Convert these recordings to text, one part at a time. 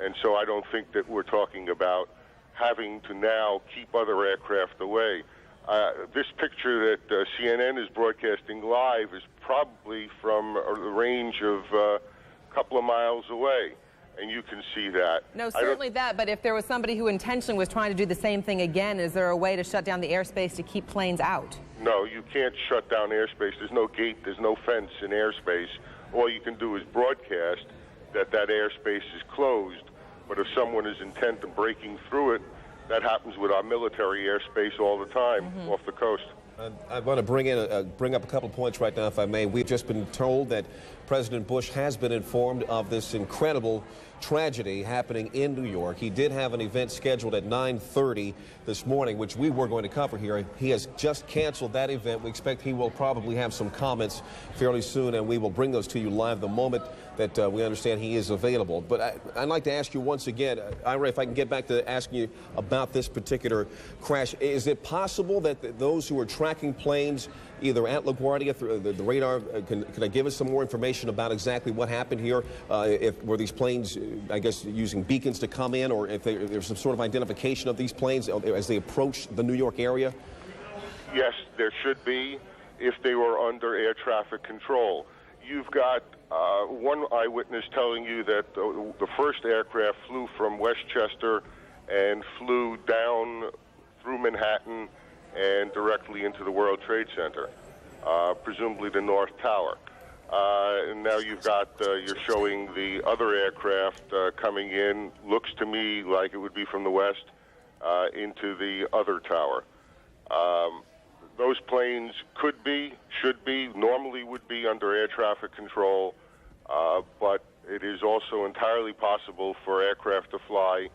And so I don't think that we're talking about having to now keep other aircraft away. This picture that CNN is broadcasting live is probably from a range of a couple of miles away, and you can see that. No, certainly that, but if there was somebody who intentionally was trying to do the same thing again, is there a way to shut down the airspace to keep planes out? No, you can't shut down airspace. There's no gate, there's no fence in airspace. All you can do is broadcast that airspace is closed, but if someone is intent on breaking through it, that happens with our military airspace all the time off the coast. I want to bring up a couple of points right now, if I may. We've just been told that President Bush has been informed of this incredible tragedy happening in New York. He did have an event scheduled at 9:30 this morning, which we were going to cover here. He has just canceled that event. We expect he will probably have some comments fairly soon, and we will bring those to you live the moment that we understand he is available. But I'd like to ask you once again, Ira, if I can get back to asking you about this particular crash. Is it possible that those who are tracking planes, either at LaGuardia through the radar, can I give us some more information about exactly what happened here? Were these planes, I guess, using beacons to come in, or if there's some sort of identification of these planes as they approach the New York area? Yes, there should be, if they were under air traffic control. You've got one eyewitness telling you that the first aircraft flew from Westchester and flew down through Manhattan and directly into the World Trade Center, presumably the North Tower. And now you've got, you're showing the other aircraft coming in, looks to me like it would be from the west, into the other tower. Those planes could be, should be, normally would be under air traffic control, but it is also entirely possible for aircraft to fly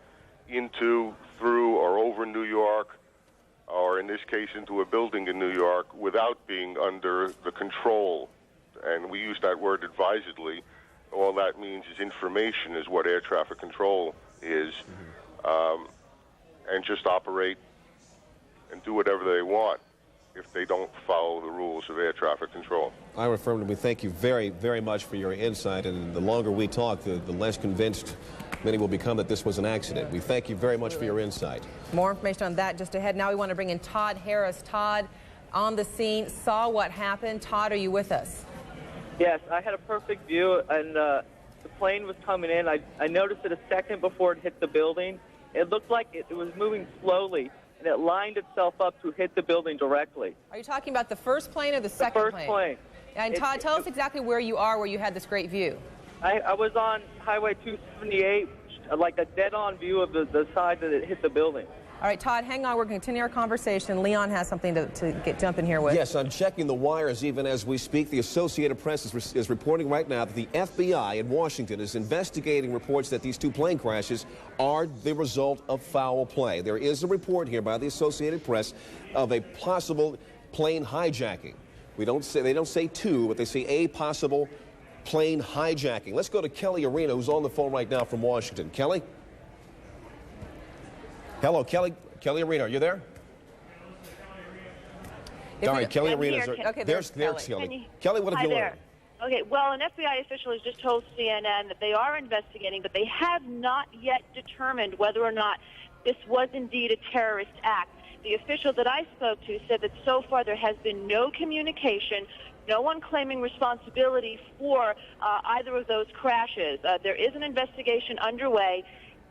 into, through, or over New York, or in this case into a building in New York, without being under the control. And we use that word advisedly. All that means is information is what air traffic control is, and just operate and do whatever they want if they don't follow the rules of air traffic control. Ira Furman, we thank you very, very much for your insight, and the longer we talk, the less convinced many will become that this was an accident. We thank you very much for your insight. More information on that just ahead. Now we want to bring in Todd Harris. Todd, on the scene, saw what happened. Todd, are you with us? Yes, I had a perfect view, and the plane was coming in. I noticed it a second before it hit the building. It looked like it was moving slowly, and it lined itself up to hit the building directly. Are you talking about the first plane or the second plane? The first plane. And Todd, tell us exactly where you are, where you had this great view. I was on Highway 278, like a dead-on view of the side that it hit the building. All right, Todd, hang on. We're going to continue our jconversation. Leon has something to jump in here with. Yes, I'm checking the wires even as we speak. The Associated Press is reporting right now that the FBI in Washington is investigating reports that these two plane crashes are the result of foul play. There is a report here by the Associated Press of a possible plane hijacking. They don't say two, but they say a possible plane hijacking. Let's go to Kelly Arena, who's on the phone right now from Washington. Kelly? Hello, Kelly. Kelly Arena, are you there? All right, Kelly Arena. Okay, there's Kelly. Kelly, what have you learned? Okay, well, an FBI official has just told CNN that they are investigating, but they have not yet determined whether or not this was indeed a terrorist act. The official that I spoke to said that so far there has been no communication, no one claiming responsibility for either of those crashes. There is an investigation underway.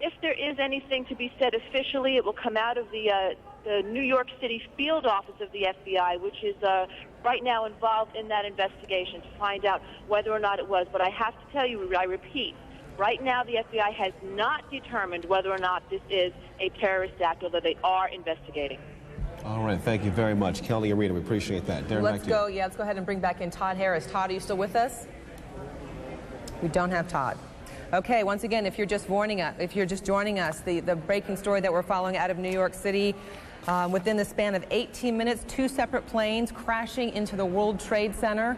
If there is anything to be said officially, it will come out of the New York City field office of the FBI, which is right now involved in that investigation to find out whether or not it was. But I have to tell you, I repeat, right now the FBI has not determined whether or not this is a terrorist act, although they are investigating. All right, thank you very much, Kelly Arena. We appreciate that. Darren, let's go ahead and bring back in Todd Harris. Todd, are you still with us? We don't have Todd. Okay, once again, if you're just joining us, the breaking story that we're following out of New York City, within the span of 18 minutes, two separate planes crashing into the World Trade Center.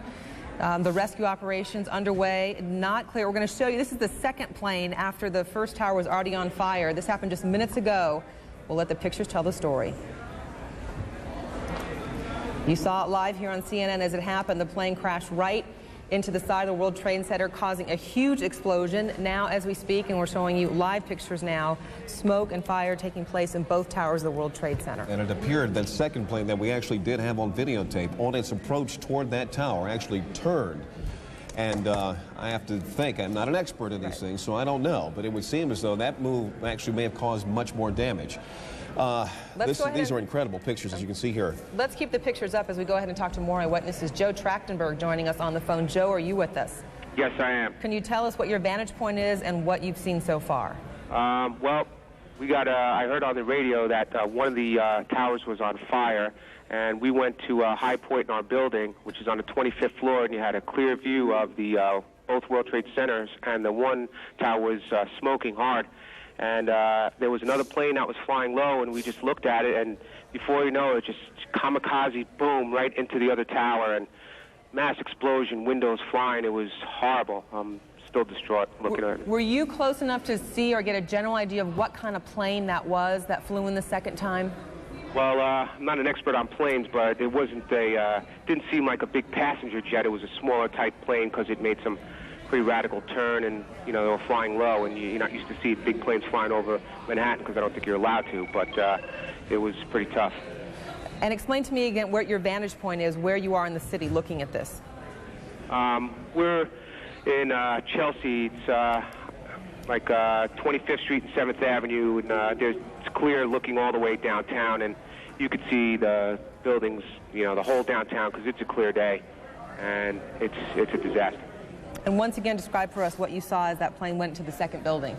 The rescue operations underway, not clear. We're going to show you, this is the second plane after the first tower was already on fire. This happened just minutes ago. We'll let the pictures tell the story. You saw it live here on CNN as it happened. The plane crashed right into the side of the World Trade Center, causing a huge explosion. Now, as we speak, and we're showing you live pictures now, smoke and fire taking place in both towers of the World Trade Center. And it appeared that second plane that we actually did have on videotape on its approach toward that tower actually turned. And I have to think, I'm not an expert in these things, so I don't know, but it would seem as though that move actually may have caused much more damage. These are incredible pictures, as you can see here. Let's keep the pictures up as we go ahead and talk to more eyewitnesses. Joe Trachtenberg joining us on the phone. Joe, are you with us? Yes, I am. Can you tell us what your vantage point is and what you've seen so far? Well, we got. I heard on the radio that one of the towers was on fire, and we went to a high point in our building, which is on the 25th floor, and you had a clear view of the both World Trade Centers, and the one tower was smoking hard. And there was another plane that was flying low, and we just looked at it, and before you know it, just kamikaze, boom, right into the other tower, and mass explosion, windows flying. It was horrible. I'm still distraught looking at it. Were you close enough to see or get a general idea of what kind of plane that was that flew in the second time? Well, I'm not an expert on planes, but it wasn't didn't seem like a big passenger jet. It was a smaller type plane because it made some pretty radical turn, and you know, they were flying low, and you're not used to see big planes flying over Manhattan because I don't think you're allowed to, but it was pretty tough. And explain to me again what your vantage point is, where you are in the city looking at this. We're in Chelsea. It's like 25th Street and 7th Avenue, and it's clear looking all the way downtown, and you could see the buildings, you know, the whole downtown, because it's a clear day, and it's a disaster. And once again, describe for us what you saw as that plane went to the second building.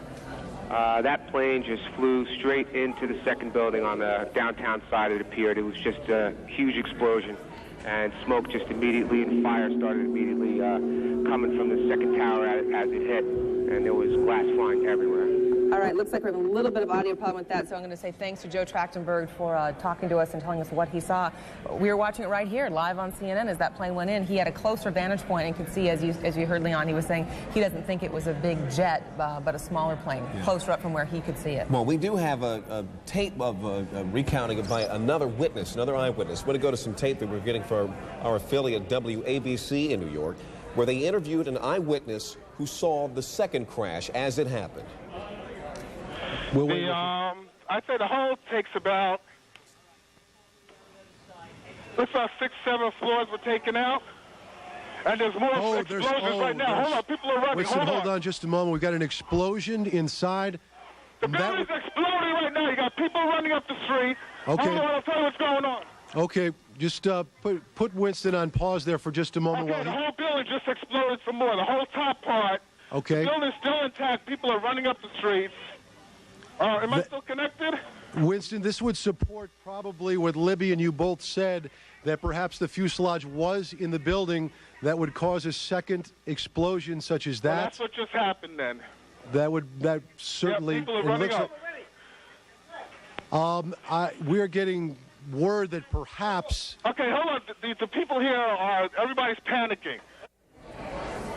That plane just flew straight into the second building on the downtown side, it appeared. It was just a huge explosion, and smoke just immediately, and fire started immediately coming from the second tower as it hit, and there was glass flying everywhere. All right, looks like we have a little bit of audio problem with that, so I'm going to say thanks to Joe Trachtenberg for talking to us and telling us what he saw. We were watching it right here, live on CNN, as that plane went in. He had a closer vantage point and could see, as you heard Leon, he was saying he doesn't think it was a big jet, but a smaller plane, closer up from where he could see it. Well, we do have a tape of a recounting by another witness, another eyewitness. We're going to go to some tape that we're getting for our affiliate WABC in New York, where they interviewed an eyewitness who saw the second crash as it happened. I'd say the whole takes about, looks like 6, 7 floors were taken out. And there's more explosions right now. Hold on, people are running. Hold on just a moment. We've got an explosion inside. The building's exploding right now. You got people running up the street. Okay. Hold on, I'll tell you what's going on. Okay, just put Winston on pause there for just a moment. Okay, the whole building just exploded some more. The whole top part. Okay. The building's still intact. People are running up the streets. Am I still connected? Winston, this would support probably what Libby and you both said, that perhaps the fuselage was in the building that would cause a second explosion such as that. Well, that's what just happened then. That certainly. Yeah, people are running up. We're getting word that perhaps. Okay, hold on. The people here everybody's panicking.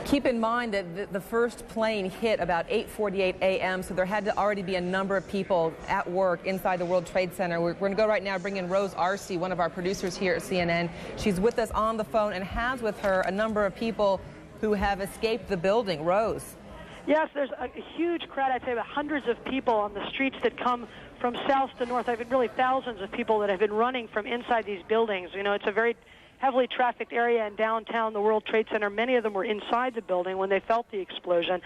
Keep in mind that the first plane hit about 8:48 a.m., so there had to already be a number of people at work inside the World Trade Center. We're going to go right now bring in Rose Arce, one of our producers here at CNN. She's with us on the phone and has with her a number of people who have escaped the building. Rose. Yes, there's a huge crowd. I'd say about hundreds of people on the streets that come from south to north. I've been really thousands of people that have been running from inside these buildings. You know, it's a very heavily trafficked area in downtown, the World Trade Center. Many of them were inside the building when they felt the explosion.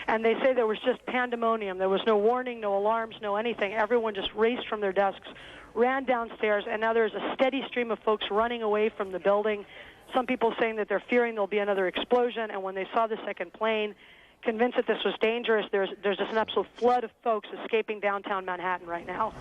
And they say there was just pandemonium. There was no warning, no alarms, no anything. Everyone just raced from their desks, ran downstairs, and now there's a steady stream of folks running away from the building. Some people saying that they're fearing there'll be another explosion, and when they saw the second plane, convinced that this was dangerous, there's just an absolute flood of folks escaping downtown Manhattan right now.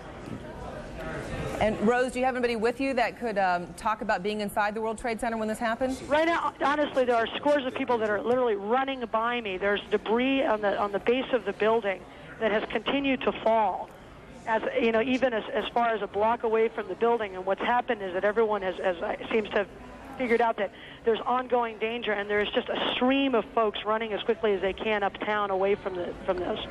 And Rose, do you have anybody with you that could talk about being inside the World Trade Center when this happened? Right now, honestly, there are scores of people that are literally running by me. There's debris on the base of the building that has continued to fall, as you know, even as far as a block away from the building. And what's happened is that everyone seems to have figured out that there's ongoing danger, and there's just a stream of folks running as quickly as they can uptown away from this.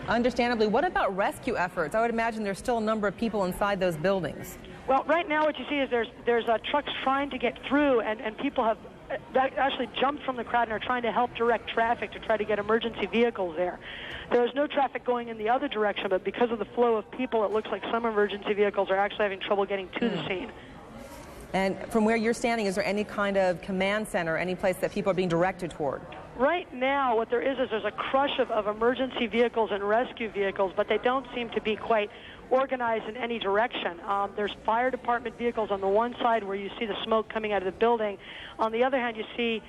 Understandably. What about rescue efforts? I would imagine there's still a number of people inside those buildings. Well, right now what you see is there's trucks trying to get through, and people have that actually jumped from the crowd and are trying to help direct traffic to try to get emergency vehicles there. There is no traffic going in the other direction, but because of the flow of people, it looks like some emergency vehicles are actually having trouble getting to the scene. And from where you're standing, is there any kind of command center, any place that people are being directed toward? Right now, what there is there's a crush of emergency vehicles and rescue vehicles, but they don't seem to be quite organized in any direction. There's fire department vehicles on the one side where you see the smoke coming out of the building. On the other hand, you see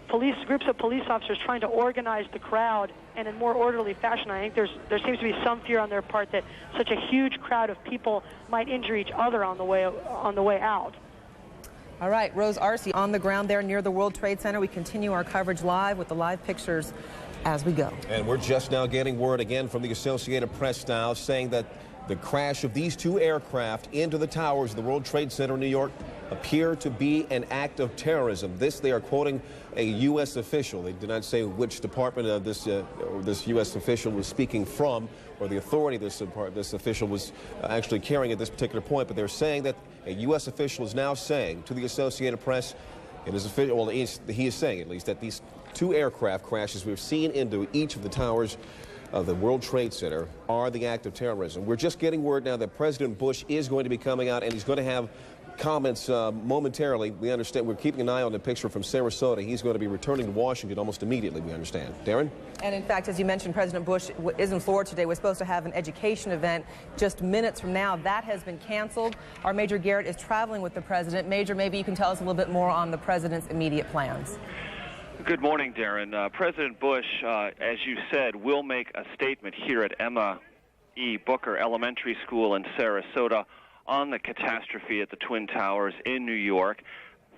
groups of police officers trying to organize the crowd and in more orderly fashion. I think there seems to be some fear on their part that such a huge crowd of people might injure each other on the way out. All right, Rose Arce on the ground there near the World Trade Center. We continue our coverage live with the live pictures as we go. And we're just now getting word again from the Associated Press now saying that the crash of these two aircraft into the towers of the World Trade Center in New York appear to be an act of terrorism. This, they are quoting a U.S. official. They did not say which department of this U.S. official was speaking from, or the authority this official was actually carrying at this particular point, but they're saying that a U.S. official is now saying to the Associated Press, it is official, well, he is saying at least, that these two aircraft crashes we've seen into each of the towers of the World Trade Center are the act of terrorism. We're just getting word now that President Bush is going to be coming out and he's going to have comments momentarily. We understand, we're keeping an eye on the picture from Sarasota. He's going to be returning to Washington almost immediately, we understand. Darren? And in fact, as you mentioned, President Bush is in Florida today. We're supposed to have an education event just minutes from now. That has been canceled. Our Major Garrett is traveling with the president. Major, maybe you can tell us a little bit more on the president's immediate plans. Good morning, Darren. President Bush, as you said, will make a statement here at Emma E. Booker Elementary School in Sarasota on the catastrophe at the Twin Towers in New York.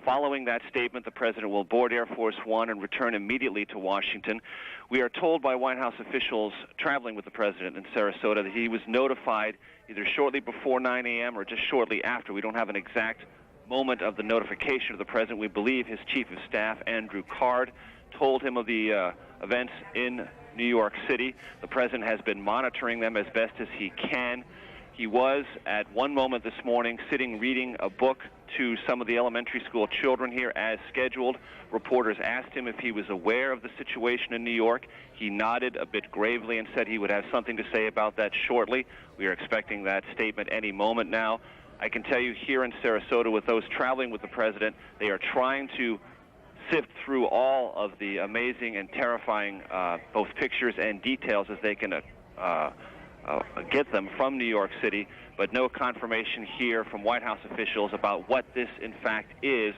Following that statement, the president will board Air Force One and return immediately to Washington. We are told by White House officials traveling with the president in Sarasota that he was notified either shortly before 9 a.m. or just shortly after. We don't have an exact moment of the notification of the president. We believe his chief of staff, Andrew Card, told him of the events in New York City. The president has been monitoring them as best as he can. He was, at one moment this morning, sitting reading a book to some of the elementary school children here as scheduled. Reporters asked him if he was aware of the situation in New York. He nodded a bit gravely and said he would have something to say about that shortly. We are expecting that statement any moment now. I can tell you here in Sarasota, with those traveling with the president, they are trying to sift through all of the amazing and terrifying both pictures and details as they can get them from New York City, but no confirmation here from White House officials about what this in fact is,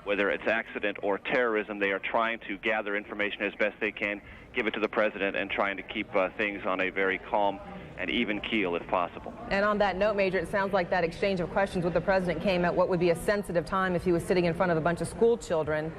whether it's accident or terrorism. They are trying to gather information as best they can, give it to the president, and trying to keep things on a very calm and even keel if possible. And on that note, Major, it sounds like that exchange of questions with the president came at what would be a sensitive time if he was sitting in front of a bunch of school children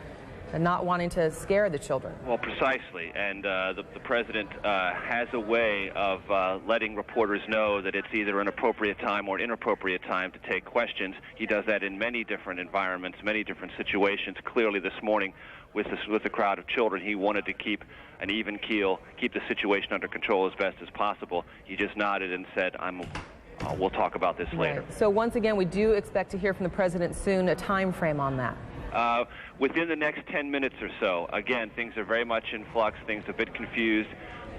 and not wanting to scare the children. Well, precisely. And the president has a way of letting reporters know that it's either an appropriate time or an inappropriate time to take questions. He does that in many different environments, many different situations. Clearly this morning with the crowd of children, he wanted to keep an even keel, keep the situation under control as best as possible. He just nodded and said, we'll talk about this later. Right. So once again, we do expect to hear from the president soon. A time frame on that? Within the next 10 minutes or so. Again, things are very much in flux. Things are a bit confused.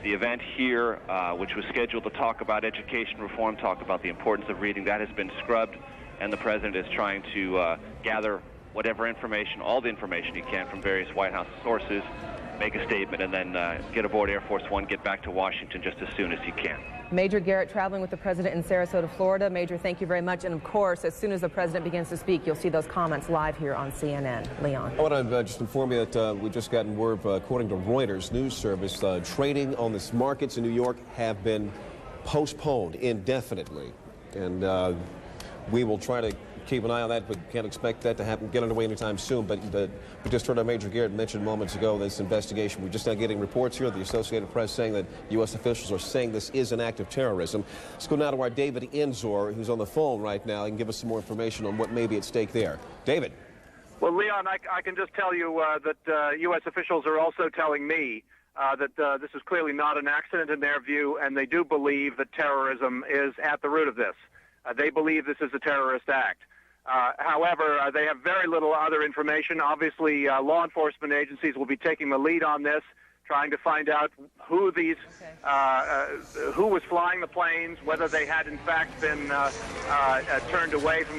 The event here, which was scheduled to talk about education reform, talk about the importance of reading, that has been scrubbed, and the president is trying to gather whatever information, all the information he can from various White House sources, make a statement, and then get aboard Air Force One, get back to Washington just as soon as he can. Major Garrett traveling with the president in Sarasota, Florida. Major, thank you very much. And of course, as soon as the president begins to speak, you'll see those comments live here on CNN. Leon. I want to just inform you that we've just gotten word, according to Reuters news service, trading on the markets in New York have been postponed indefinitely. And we will try to keep an eye on that, but can't expect that to get underway anytime soon. But we just heard our Major Garrett mention moments ago this investigation. We're just now getting reports here, the Associated Press, saying that U.S. officials are saying this is an act of terrorism. Let's go now to our David Enzor, who's on the phone right now, and give us some more information on what may be at stake there. David. Well, Leon, I can just tell you that U.S. officials are also telling me that this is clearly not an accident in their view, and they do believe that terrorism is at the root of this. They believe this is a terrorist act. However, they have very little other information. Obviously, law enforcement agencies will be taking the lead on this, trying to find out who these, who was flying the planes, whether they had in fact been turned away from